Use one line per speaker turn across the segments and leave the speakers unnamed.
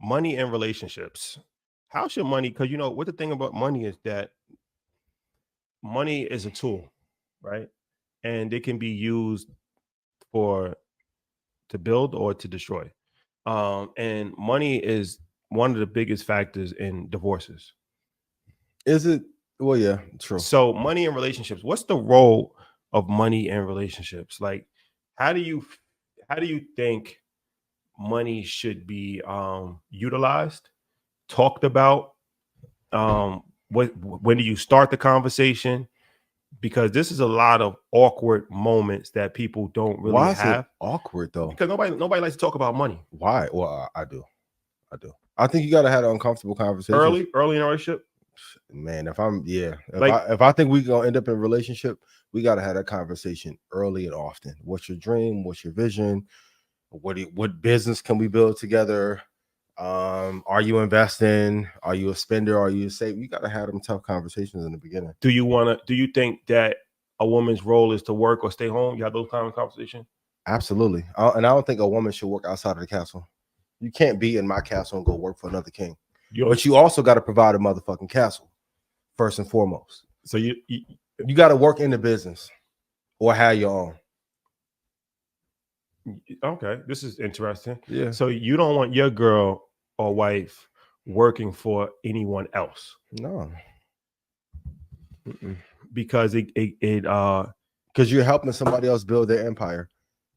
money and relationships. How should money? Because what the thing about money is that money is a tool, right? And it can be used for to build or to destroy. And money is one of the biggest factors in divorces.
Is it? Well, yeah, true.
So money and relationships. What's the role of money and relationships? Like, how do you think money should be utilized, talked about? When do you start the conversation? Because this is a lot of awkward moments that people don't really
Why is
have.
it awkward though?
Because nobody likes to talk about money.
Why? Well, I do. I think you got to have an uncomfortable conversation
early in a relationship.
Man, if I think we gonna end up in a relationship, we got to have that conversation early and often. What's your dream? What's your vision? What business can we build together? Are you investing? Are you a spender? Are you a saver? You got to have them tough conversations in the beginning.
Do you think that a woman's role is to work or stay home? You have those kind of conversations?
Absolutely. And I don't think a woman should work outside of the castle. You can't be in my castle and go work for another king. But you also got to provide a motherfucking castle first and foremost.
So you
got to work in the business or have your own.
Okay, this is interesting.
Yeah.
So you don't want your girl or wife working for anyone else?
No.
Because
because you're helping somebody else build their empire.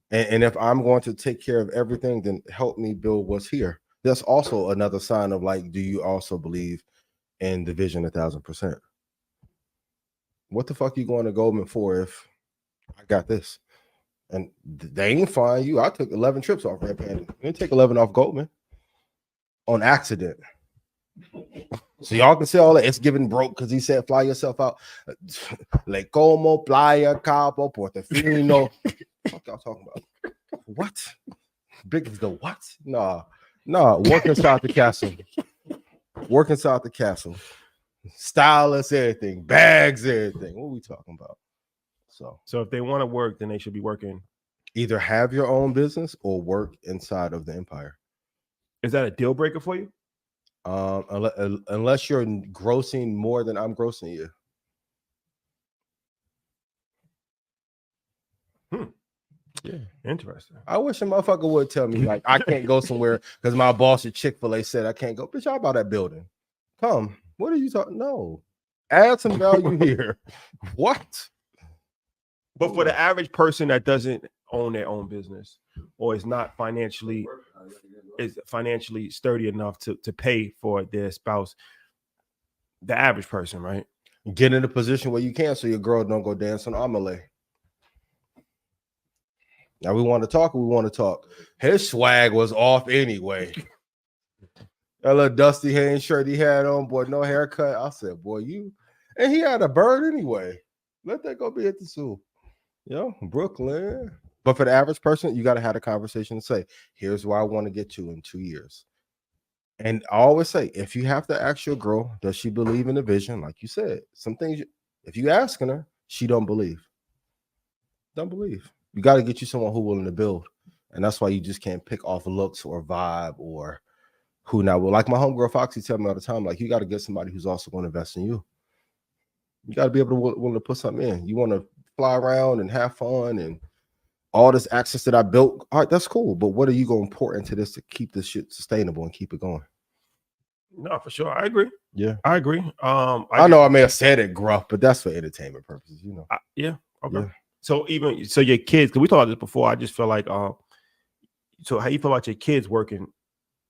And if I'm going to take care of everything, then help me build what's here. That's also another sign of like, do you also believe in the vision 1,000%? What the fuck you going to Goldman for if I got this? And they ain't find you. I took 11 trips off Red Panda. You didn't take 11 off Goldman on accident. So y'all can say all that. It's giving broke because he said fly yourself out. Le como playa Cabo Portofino. What y'all talking about? What? Big as the what? Nah. Work inside the castle. Work inside the castle. Stylist, everything. Bags, everything. What are we talking about?
So if they want to work, then they should be working.
Either have your own business or work inside of the empire.
Is that a deal breaker for you?
Unless you're grossing more than I'm grossing you.
Yeah, interesting.
I wish a motherfucker would tell me like I can't go somewhere because my boss at Chick-fil-A said I can't go. Bitch, y'all about that building. Come, what are you talking? No, add some value here. What?
But for the average person that doesn't own their own business or is not financially sturdy enough to pay for their spouse, the average person, right?
Get in a position where you can so your girl don't go dance on Amelie. Now we want to talk. His swag was off anyway. That little dusty hand shirt he had on, boy, no haircut. I said, boy, and he had a bird anyway. Let that go be at the zoo. Yo, Brooklyn. But for the average person, you got to have a conversation and say, here's where I want to get to in 2 years. And I always say, if you have to ask your girl, does she believe in the vision? Like you said, some things, if you asking her, she don't believe. Don't believe. You got to get you someone who's willing to build. And that's why you just can't pick off looks or vibe or who now will. Like my homegirl Foxy tell me all the time, like you got to get somebody who's also going to invest in you. You got to be able to willing to put something in. You want to fly around and have fun and all this access that I built. All right, that's cool. But what are you going to pour into this to keep this shit sustainable and keep it going?
No, for sure. I agree.
Yeah,
I agree.
I know I may have said it gruff, but that's for entertainment purposes, you know.
Yeah. Okay.
Yeah.
So your kids, because we talked about this before, I just feel like, so how you feel about your kids working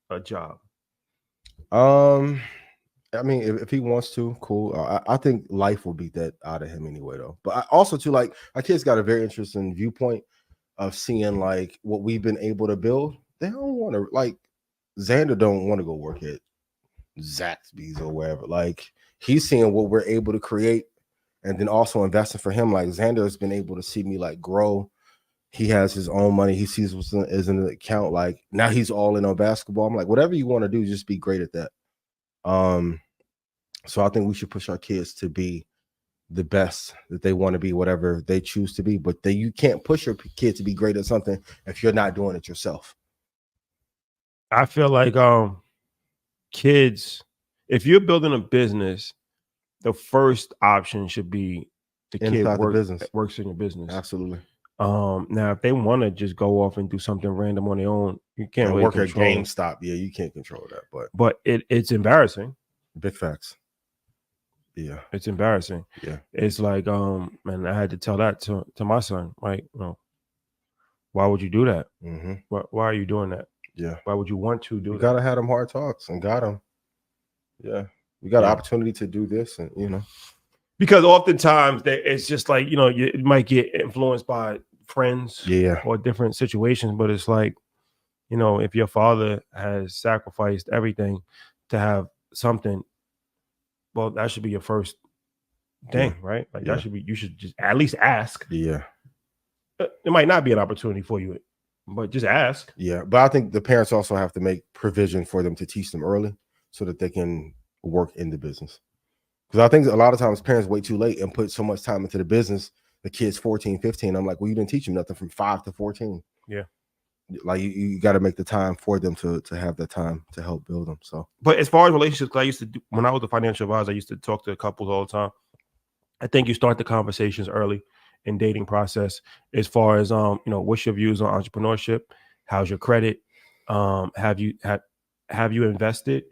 a job?
I mean, if he wants to, cool. I think life will beat that out of him anyway, though. But I also, too, like, our kids got a very interesting viewpoint of seeing, like, what we've been able to build. They don't want to, like, Xander don't want to go work at Zaxby's or wherever. Like, he's seeing what we're able to create and then also investing for him. Like, Xander has been able to see me, like, grow. He has his own money. He sees what's is in the account. Like, now he's all in on basketball. I'm like, whatever you want to do, just be great at that. So I think we should push our kids to be the best that they want to be, whatever they choose to be. But you can't push your kid to be great at something if you're not doing it yourself.
I feel like kids, if you're building a business, the first option should be the kid
Inside the business.
works in your business.
Absolutely.
Now if they want to just go off and do something random on their own, you can't
And
really
work
control
at
them.
GameStop. Yeah, you can't control that,
But it's embarrassing.
big facts. Yeah,
It's embarrassing.
yeah.
It's like and I had to tell that to my son, like, why would you do that?
Mm-hmm.
Why are you doing that?
Yeah.
Why would you want to do
You
that?
gotta have them hard talks and got them. Yeah, you got an opportunity to do this, and
because oftentimes it's just like you might get influenced by friends, or different situations, but it's like if your father has sacrificed everything to have something, well, that should be your first thing, right? Like that should be, you should just at least ask.
Yeah,
it might not be an opportunity for you, but just ask.
Yeah, but I think the parents also have to make provision for them to teach them early so that they can work in the business. Because I think a lot of times parents wait too late and put so much time into the business. The kid's 14, 15. I'm like, well, you didn't teach them nothing from 5 to 14.
Yeah.
Like you got to make the time for them to have that time to help build them. So,
but as far as relationships, I used to do, when I was a financial advisor, I used to talk to couples all the time. I think you start the conversations early in dating process, as far as what's your views on entrepreneurship? How's your credit? Have you invested?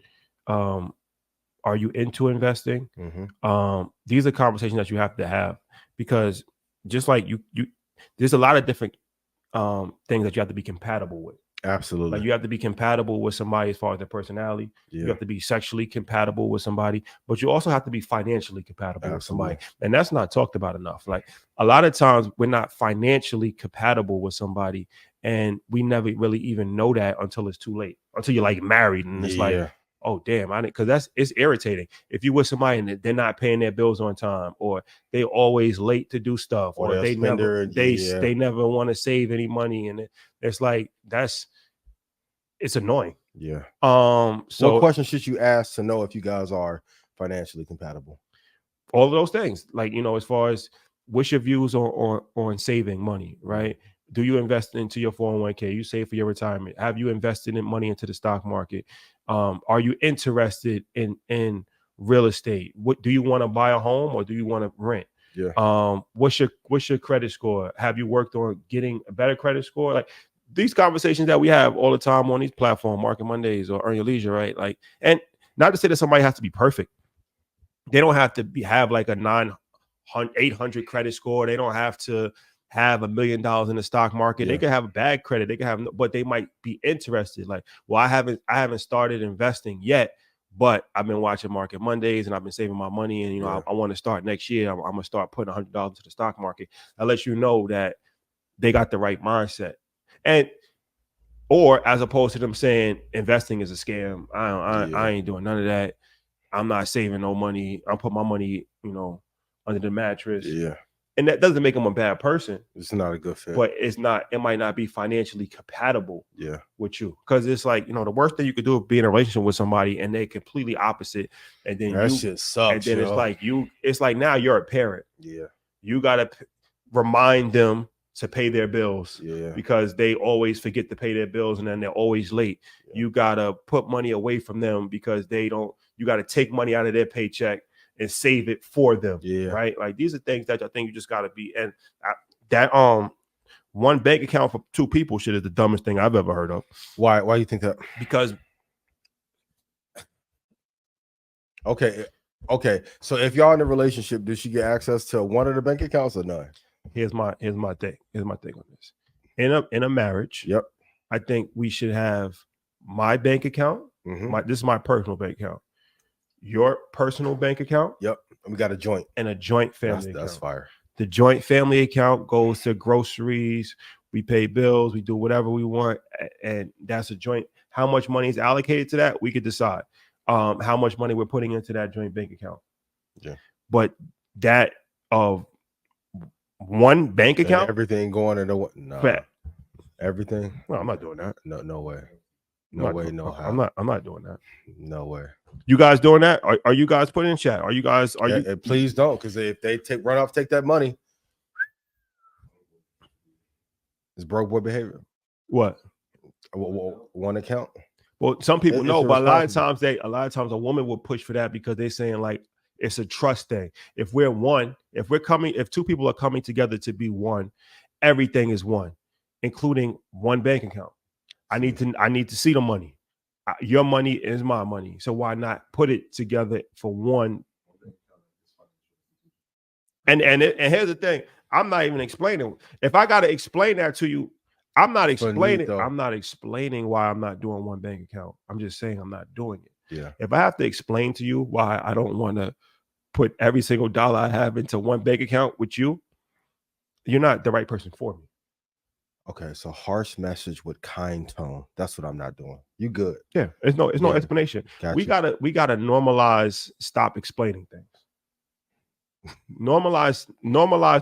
Are you into investing? These are conversations that you have to have, because just like you there's a lot of different things that you have to be compatible with.
Absolutely.
Like you have to be compatible with somebody as far as their personality. You have to be sexually compatible with somebody, but you also have to be financially compatible with somebody. And that's not talked about enough. Like a lot of times we're not financially compatible with somebody, and we never really even know that until it's too late, until you're like married, and it's like, oh damn, I didn't, because it's irritating. If you with somebody and they're not paying their bills on time, or they always late to do stuff, or they never want to save any money, and it's like it's annoying.
Yeah.
So
what question should you ask to know if you guys are financially compatible?
All of those things, like as far as what's your views on saving money, right? Do you invest into your 401k? You save for your retirement? Have you invested in money into the stock market? Are you interested in real estate? What do you want to buy a home, or do you want to rent? What's your credit score? Have you worked on getting a better credit score? Like these conversations that we have all the time on these platforms, Market Mondays or Earn Your Leisure, right? Like, and not to say that somebody has to be perfect. They don't have to have like a 800 credit score. They don't have to have $1 million in the stock market. They could have a bad credit. They could have, but they might be interested. Like, well, I haven't started investing yet, but I've been watching Market Mondays and I've been saving my money. And I want to start next year. I'm gonna start putting $100 into the stock market. That lets you know that they got the right mindset. And or as opposed to them saying investing is a scam. I ain't doing none of that. I'm not saving no money. I'm putting my money, under the mattress.
Yeah.
And that doesn't make them a bad person.
It's not a good fit.
But it might not be financially compatible with you. Because it's like, the worst thing you could do is be in a relationship with somebody and they're completely opposite. And then
that shit sucks.
And then it's like now you're a parent.
Yeah.
You gotta remind them to pay their bills, because they always forget to pay their bills and then they're always late. You gotta put money away from them because you gotta take money out of their paycheck and save it for them. Right? Like these are things that I think you just gotta be. And that one bank account for 2 people shit is the dumbest thing I've ever heard of.
Why do you think that?
Because
okay. So if y'all in a relationship, does she get access to one of the bank accounts or none?
Here's my thing. Here's my thing on this. In a marriage, I think we should have my bank account. This is my personal bank account. Your personal bank account.
We got a joint.
And a joint family account.
That's fire.
The joint family account goes to groceries. We pay bills. We do whatever we want, and that's a joint. How much money is allocated to that? We could decide. How much money we're putting into that joint bank account. But that of one bank account,
and everything going into what? No, everything.
Well, I'm not doing that.
No way. No way. No how.
I'm not doing that.
No way.
You guys doing that? Are you guys putting in chat? Are you guys? You?
Please don't, because if they take that money, it's broke boy behavior.
What?
One account.
Well, some people
It's
know, but a lot of
irresponsible.
times a woman will push for that because they're saying like it's a trust thing. If we're one, if two people are coming together to be one, everything is one, including one bank account. I need to see the money. Your money is my money. So why not put it together for one? And here's the thing. I'm not even explaining. If I got to explain that to you, I'm not explaining.
Finito.
I'm not explaining why I'm not doing one bank account. I'm just saying I'm not doing it.
Yeah.
If I have to explain to you why I don't want to put every single dollar I have into one bank account with you, you're not the right person for me.
Okay, so harsh message with kind tone. That's what I'm not doing. You good?
Yeah, it's no explanation.
Gotcha.
We gotta normalize. Stop explaining things. Normalize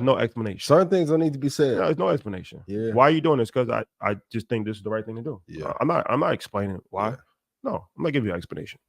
no explanation.
Certain things don't need to be said.
No, there's no explanation.
Yeah.
Why are you doing this? Because I just think this is the right thing to do.
Yeah.
I'm not explaining why.
Yeah.
No, I'm not giving you an explanation.